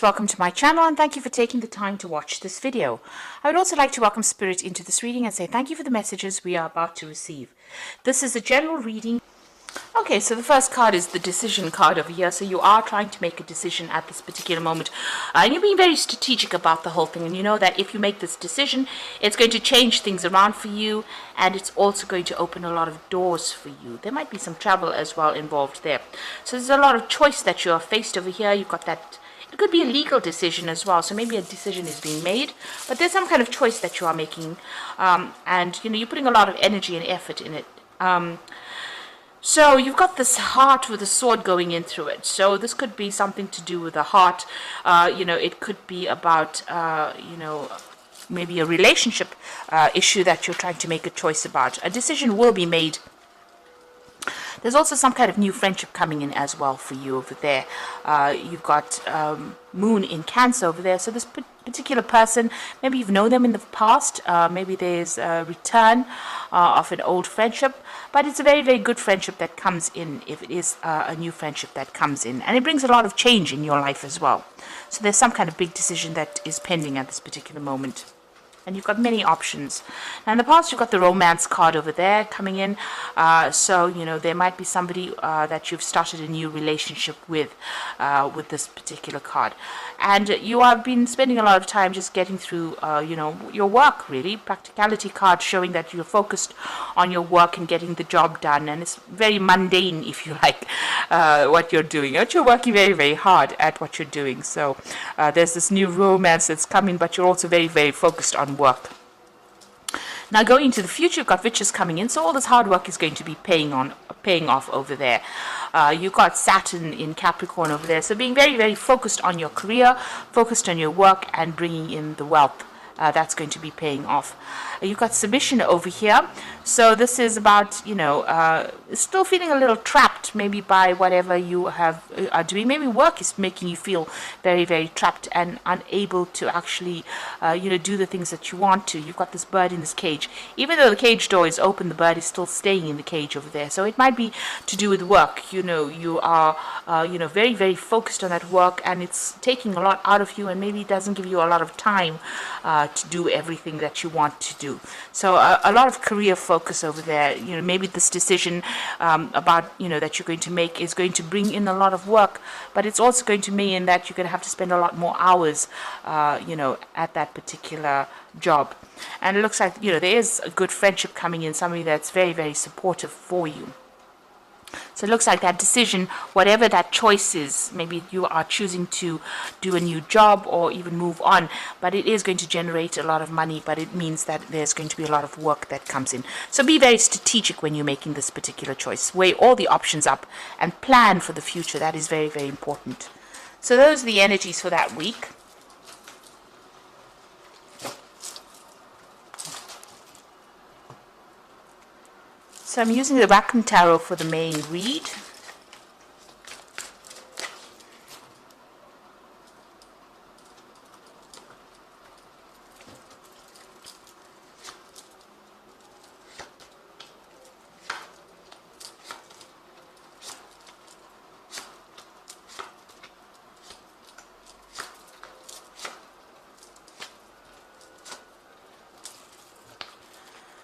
Welcome to my channel and thank you for taking the time to watch this video. I would also like to welcome Spirit into this reading and say thank you for the messages we are about to receive. This is a general reading. Okay, so the first card is the decision card over here. So you are trying to make a decision at this particular moment. And you're being very strategic about the whole thing. And you know that if you make this decision, it's going to change things around for you. And it's also going to open a lot of doors for you. There might be some travel as well involved there. So there's a lot of choice that you are faced over here. You've got that. It could be a legal decision as well. So maybe a decision is being made. But there's some kind of choice that you are making. And, you know, you're putting a lot of energy and effort in it. So you've got this heart with a sword going in through it. So this could be something to do with the heart. You know, it could be about, you know, maybe a relationship issue that you're trying to make a choice about. A decision will be made. There's also some kind of new friendship coming in as well for you over there. You've got Moon in Cancer over there. So this particular person, maybe you've known them in the past. Maybe there's a return of an old friendship. But it's a very, very good friendship that comes in if it is a new friendship that comes in. And it brings a lot of change in your life as well. So there's some kind of big decision that is pending at this particular moment. And you've got many options. Now in the past, you've got the romance card over there coming in. So, you know, there might be somebody that you've started a new relationship with this particular card. And you have been spending a lot of time just getting through, you know, your work, really. Practicality card showing that you're focused on your work and getting the job done. And it's very mundane, if you like, what you're doing. But you're working very, very hard at what you're doing. So there's this new romance that's coming, but you're also very, very focused on work. Now going into the future, you've got riches coming in, so all this hard work is going to be paying off over there. You've got Saturn in Capricorn over there, so being very, very focused on your career, focused on your work, and bringing in the wealth. That's going to be paying off. You've got submission over here. So this is about, you know, still feeling a little trapped maybe by whatever you are doing. Maybe work is making you feel very, very trapped and unable to actually, you know, do the things that you want to. You've got this bird in this cage. Even though the cage door is open, the bird is still staying in the cage over there. So it might be to do with work. You know, you are, you know, very, very focused on that work, and it's taking a lot out of you, and maybe it doesn't give you a lot of time to do everything that you want to do. So a lot of career focus over there. You know, maybe this decision about, you know, that you're going to make is going to bring in a lot of work, but it's also going to mean that you're going to have to spend a lot more hours, you know, at that particular job. And it looks like, you know, there is a good friendship coming in, somebody that's very, very supportive for you. So it looks like that decision, whatever that choice is, maybe you are choosing to do a new job or even move on, but it is going to generate a lot of money, but it means that there's going to be a lot of work that comes in. So be very strategic when you're making this particular choice. Weigh all the options up and plan for the future. That is very, very important. So those are the energies for that week. So I'm using the Rackham Tarot for the main read.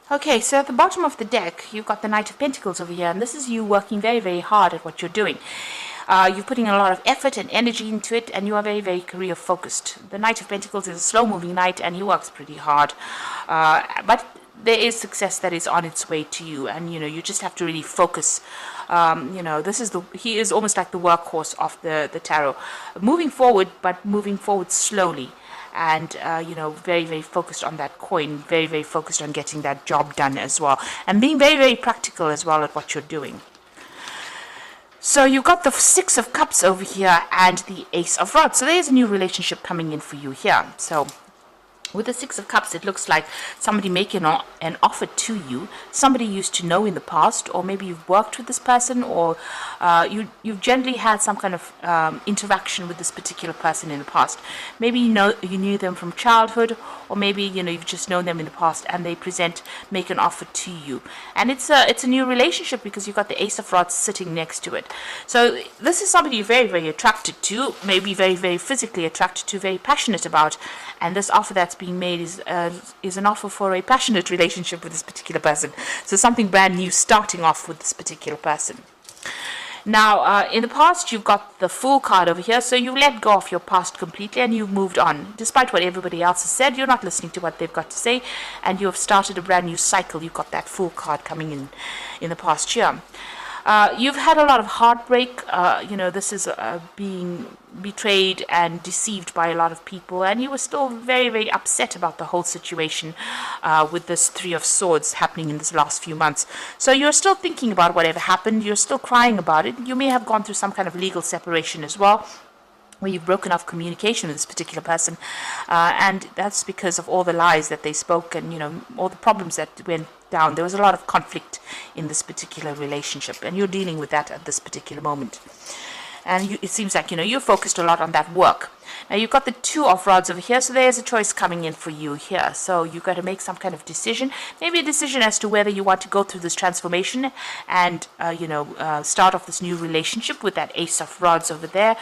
Okay, so at the bottom of the deck, you've got the Knight of Pentacles over here, and this is you working very, very hard at what you're doing. You're putting a lot of effort and energy into it, and you are very, very career focused. The Knight of Pentacles is a slow-moving knight, and he works pretty hard. But there is success that is on its way to you, and, you know, you just have to really focus. You know, he is almost like the workhorse of the tarot. Moving forward, but moving forward slowly. And, you know, very, very focused on that coin, very, very focused on getting that job done as well. And being very, very practical as well at what you're doing. So you've got the Six of Cups over here and the Ace of Rods. So there's a new relationship coming in for you here. So With the Six of Cups, it looks like somebody making an offer to you, somebody you used to know in the past, or maybe you've worked with this person, or you've generally had some kind of interaction with this particular person in the past. Maybe you knew them from childhood, or maybe you've just known them in the past, and they make an offer to you, and it's a new relationship because you've got the Ace of Rods sitting next to it. So this is somebody you're very, very attracted to, maybe very, very physically attracted to, very passionate about, and this offer that's being made is an offer for a passionate relationship with this particular person. So something brand new starting off with this particular person. Now, in the past, you've got the Fool card over here, so you let go of your past completely and you've moved on. Despite what everybody else has said, you're not listening to what they've got to say, and you have started a brand new cycle. You've got that Fool card coming in the past year. You've had a lot of heartbreak. This is being betrayed and deceived by a lot of people, and you were still very, very upset about the whole situation with this Three of Swords happening in this last few months. So you're still thinking about whatever happened. You're still crying about it. You may have gone through some kind of legal separation as well, where you've broken off communication with this particular person, and that's because of all the lies that they spoke and all the problems that went down. There was a lot of conflict in this particular relationship, and you're dealing with that at this particular moment. And it seems like you're focused a lot on that work. Now you've got the Two of Rods over here, so there's a choice coming in for you here. So you've got to make some kind of decision, maybe a decision as to whether you want to go through this transformation and start off this new relationship with that Ace of Rods over there.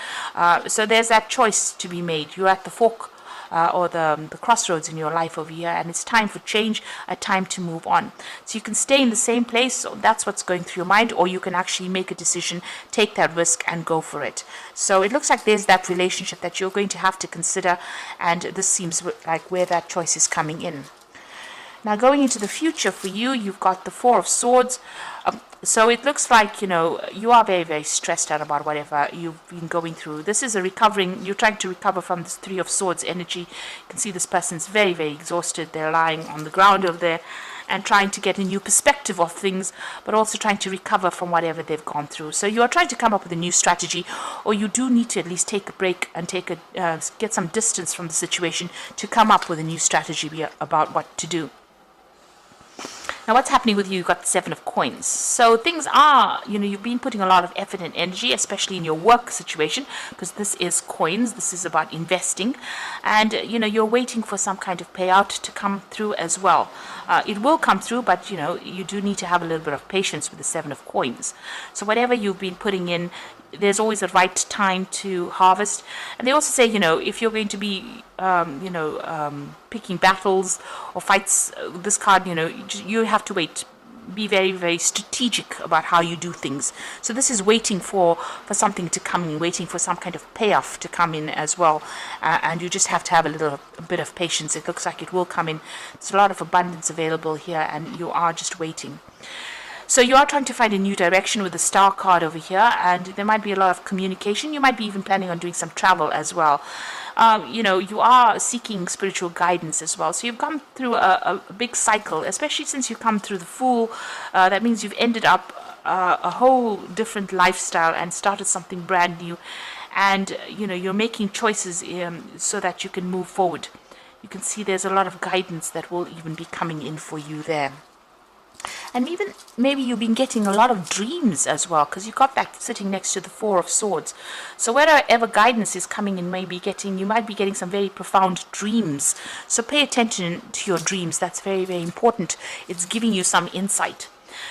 So there's that choice to be made. You're at the fork or the crossroads in your life over here, and it's time for change, a time to move on. So you can stay in the same place, so that's what's going through your mind, or you can actually make a decision, take that risk and go for it. So it looks like there's that relationship that you're going to have to consider, and this seems like where that choice is coming in. Now going into the future for you, you've got the Four of Swords. So it looks like, you are very, very stressed out about whatever you've been going through. This is you're trying to recover from this Three of Swords energy. You can see this person's very, very exhausted. They're lying on the ground over there and trying to get a new perspective of things, but also trying to recover from whatever they've gone through. So you are trying to come up with a new strategy, or you do need to at least take a break and get some distance from the situation to come up with a new strategy about what to do. Now what's happening with you? You've got the Seven of Coins. So things are, you've been putting a lot of effort and energy, especially in your work situation, because this is coins. This is about investing. And, you're waiting for some kind of payout to come through as well. It will come through, but, you do need to have a little bit of patience with the Seven of Coins. So whatever you've been putting in, there's always a right time to harvest. And they also say, if you're going to be, picking battles or fights, this card, you have to wait. Be very, very strategic about how you do things. So this is waiting for something to come in, waiting for some kind of payoff to come in as well. And you just have to have a bit of patience. It looks like it will come in. There's a lot of abundance available here, and you are just waiting. So you are trying to find a new direction with the Star card over here, and there might be a lot of communication. You might be even planning on doing some travel as well. You are seeking spiritual guidance as well. So you've come through a big cycle, especially since you come through the Fool. That means you've ended up a whole different lifestyle and started something brand new. And, you're making choices so that you can move forward. You can see there's a lot of guidance that will even be coming in for you there. And even maybe you've been getting a lot of dreams as well, because you've got that sitting next to the Four of Swords. So wherever guidance is coming in, you might be getting some very profound dreams. So pay attention to your dreams. That's very, very important. It's giving you some insight.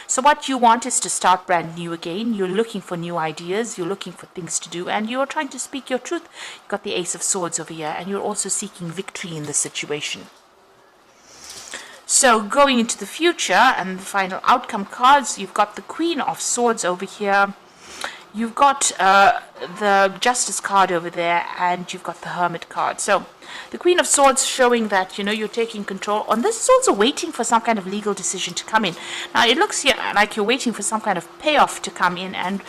So what you want is to start brand new again. You're looking for new ideas. You're looking for things to do, and you're trying to speak your truth. You've got the Ace of Swords over here, and you're also seeking victory in this situation. So going into the future and the final outcome cards, you've got the Queen of Swords over here. You've got the Justice card over there, and you've got the Hermit card. So the Queen of Swords showing that, you're taking control. On this is also waiting for some kind of legal decision to come in. Now it looks here like you're waiting for some kind of payoff to come in, and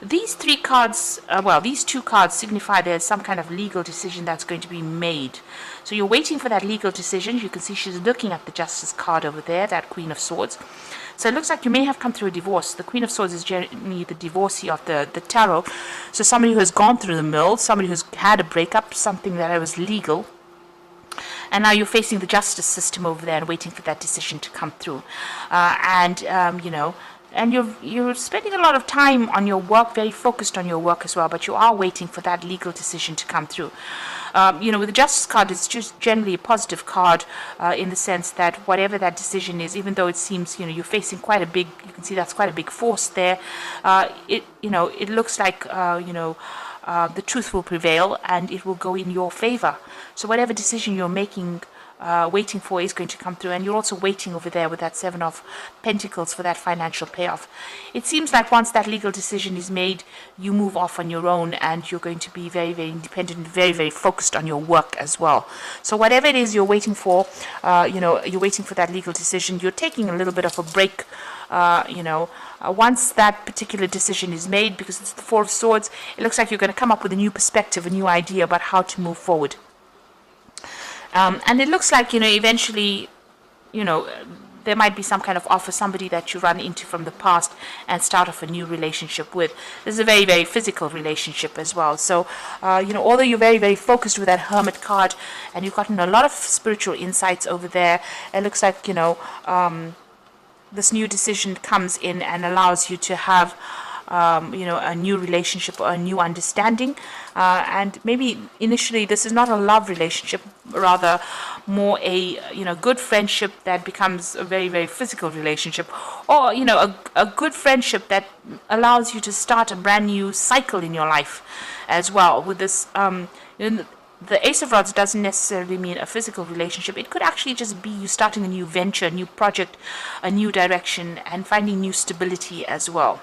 these three cards, these two cards signify there's some kind of legal decision that's going to be made. So you're waiting for that legal decision. You can see she's looking at the Justice card over there, that Queen of Swords. So it looks like you may have come through a divorce. The Queen of Swords is generally the divorcee of the tarot. So somebody who has gone through the mill, somebody who's had a breakup, something that was legal. and now you're facing the justice system over there and waiting for that decision to come through. You know, and you're spending a lot of time on your work, very focused on your work as well, but you are waiting for that legal decision to come through. You know, with the Justice card, it's just generally a positive card in the sense that whatever that decision is, even though it seems, you know, you're facing quite a big, you can see that's quite a big force there. You know, it looks like, you know, the truth will prevail and it will go in your favor. So whatever decision you're making, waiting for is going to come through, and you're also waiting over there with that Seven of Pentacles for that financial payoff. It seems like once that legal decision is made, you move off on your own and you're going to be very, very independent, very, very focused on your work as well. So whatever it is you're waiting for, you know, you're waiting for that legal decision, you're taking a little bit of a break, you know, once that particular decision is made, because it's the Four of Swords, it looks like you're going to come up with a new perspective, a new idea about how to move forward. And it looks like, you know, eventually, you know, there might be some kind of offer, somebody that you run into from the past and start off a new relationship with. This is a very, very physical relationship as well. So, you know, although you're very, very focused with that Hermit card and you've gotten a lot of spiritual insights over there, it looks like, you know, this new decision comes in and allows you to have you know, a new relationship or a new understanding, and maybe initially this is not a love relationship, rather more a, you know, good friendship that becomes a very, very physical relationship, or, you know, a good friendship that allows you to start a brand new cycle in your life as well. With this, you know, the Ace of Rods doesn't necessarily mean a physical relationship. It could actually just be you starting a new venture, a new project, a new direction, and finding new stability as well.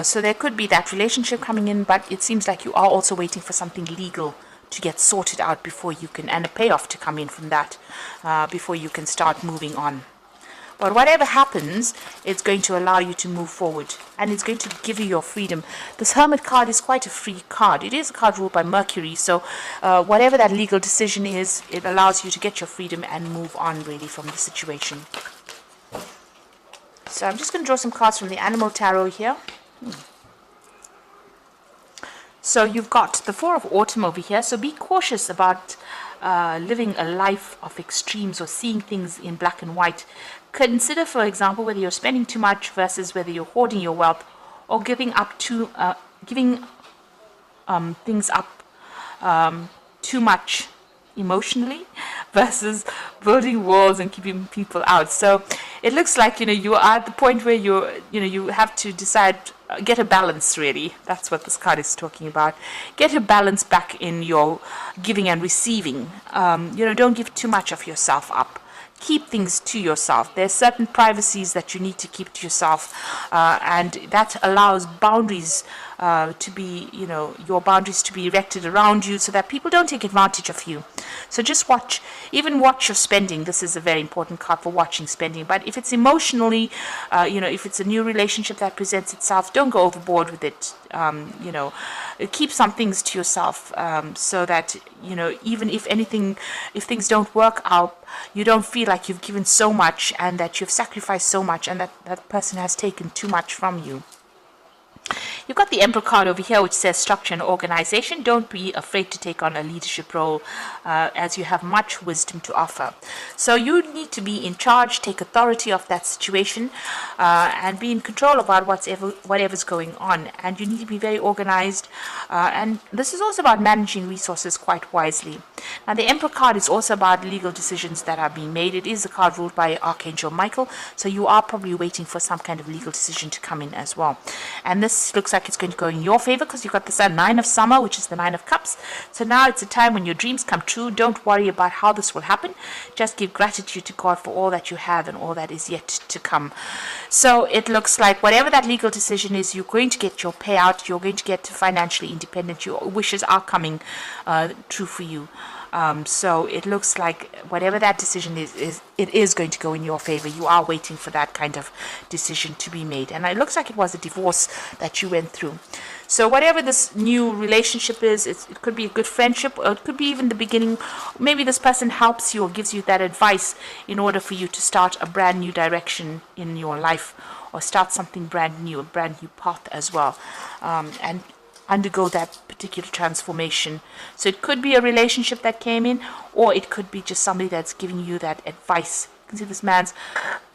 So there could be that relationship coming in, but it seems like you are also waiting for something legal to get sorted out before you can, and a payoff to come in from that, before you can start moving on. But whatever happens, it's going to allow you to move forward, and it's going to give you your freedom. This Hermit card is quite a free card. It is a card ruled by Mercury, so whatever that legal decision is, it allows you to get your freedom and move on really from the situation. So I'm just going to draw some cards from the Animal Tarot here. So you've got the Four of Autumn over here, so be cautious about living a life of extremes or seeing things in black and white. Consider, for example, whether you're spending too much versus whether you're hoarding your wealth, or giving things up too much emotionally versus building walls and keeping people out. So it looks like, you know, you are at the point where you have to decide, get a balance really. That's what this card is talking about. Get a balance back in your giving and receiving. You know, don't give too much of yourself up. Keep things to yourself. There's certain privacies that you need to keep to yourself, and that allows boundaries to be, you know, your boundaries to be erected around you so that people don't take advantage of you. So just watch your spending. This is a very important card for watching spending. But if it's emotionally, you know, if it's a new relationship that presents itself, don't go overboard with it. You know, keep some things to yourself, so that, you know, even if things don't work out, you don't feel like you've given so much and that you've sacrificed so much and that person has taken too much from you. You've got the Emperor card over here, which says structure and organization. Don't be afraid to take on a leadership role, as you have much wisdom to offer. So you need to be in charge, take authority of that situation, and be in control about whatever's going on. And you need to be very organized. And this is also about managing resources quite wisely. Now, the Emperor card is also about legal decisions that are being made. It is a card ruled by Archangel Michael, so you are probably waiting for some kind of legal decision to come in as well. And this looks like it's going to go in your favor because you've got the Nine of Summer, which is the Nine of Cups. So now it's a time when your dreams come true. Don't worry about how this will happen. Just give gratitude to God for all that you have and all that is yet to come. So it looks like whatever that legal decision is, you're going to get your payout. You're going to get financially independent. Your wishes are coming true for you. So it looks like whatever that decision is, it is going to go in your favor. You are waiting for that kind of decision to be made. And it looks like it was a divorce that you went through. So whatever this new relationship is, it could be a good friendship, or it could be even the beginning. Maybe this person helps you or gives you that advice in order for you to start a brand new direction in your life, or start something brand new, a brand new path as well. And undergo that particular transformation. So it could be a relationship that came in, or it could be just somebody that's giving you that advice. You can see this man's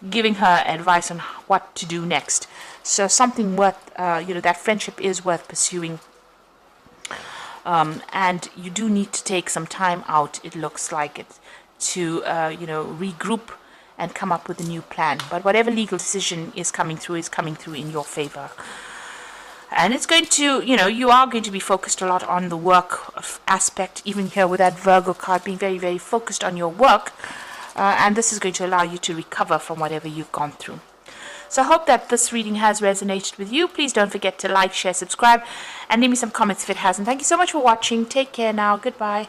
giving her advice on what to do next. So something worth, that friendship is worth pursuing. And you do need to take some time out, it looks like it, to, regroup and come up with a new plan. But whatever legal decision is coming through in your favor. And it's going to, you are going to be focused a lot on the work aspect, even here with that Virgo card being very, very focused on your work. And this is going to allow you to recover from whatever you've gone through. So I hope that this reading has resonated with you. Please don't forget to like, share, subscribe, and leave me some comments if it hasn't. Thank you so much for watching. Take care now. Goodbye.